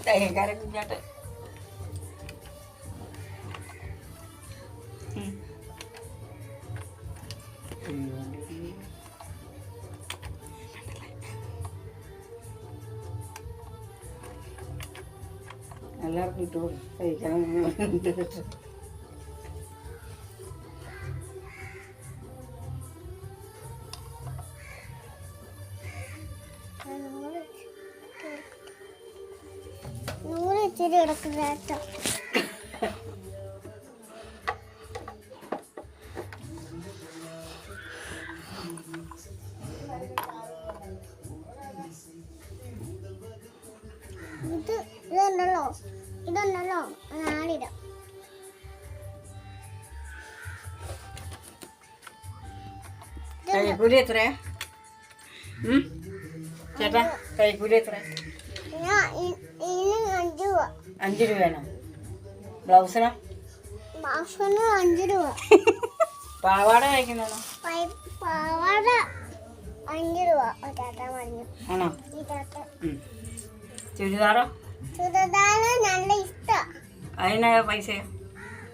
തയ്യക്കാരൻ കുഞ്ഞാട്ട് എല്ലാവർക്കും ഇട്ടു കഴിക്കാൻ ഇച്ചിരി കിടക്കുന്നുട്ടോ. ഇതുണ്ടല്ലോ നാളിടാം. കൈക്കൂലി എത്രയാ ചേട്ടാ? കൈക്കൂലി എത്ര? 5 രൂപ. 5 രൂപയാണോ? ബ്ലൗസിനോ? 5 രൂപ. പാവാട കഴിക്കുന്നതാണോ? പാവാട 5 രൂപ. ആണോ? ചുരിദാറോ? ചുരിദാറ് നല്ല ഇഷ്ടം. അതിന് പൈസയോ?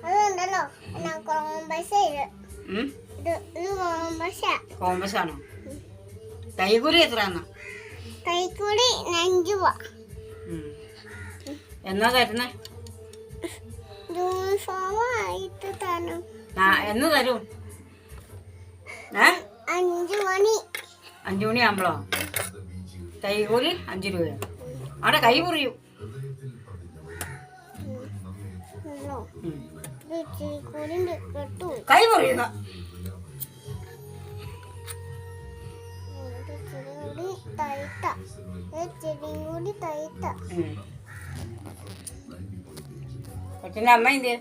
അതുണ്ടല്ലോ കോമ്പസ്. കോമ്പസ് ആണോ? കൈക്കൂലി എത്രയാണോ? കൈക്കൂലി 5 രൂപ. എന്നാ തരുന്നേ? യൂണിഫോം ആയിട്ട് തരണം. എന്ന് തരും? 5 മണി. 5 മണിയാകുമ്പോഴോ? കൈക്കൂലി 5 രൂപയോ? അവിടെ കൈ മുറിയും. കൈ മുറിയുന്ന കൊച്ചിന്റെ അമ്മ എന്ത്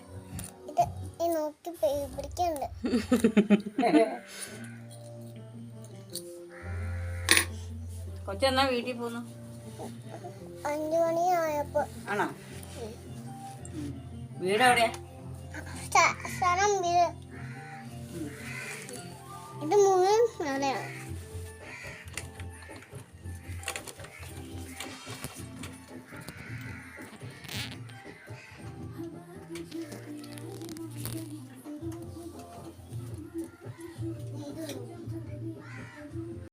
നോക്കി പിടിക്കണ്ട്. കൊച്ചെന്നാ വീട്ടിൽ പോന്നു? 5 മണിയായപ്പോ. ആണോ? വീട് എവിടെയാ? സ്ഥലം ഇത് മുഴുവൻ അവിടെയാണ്.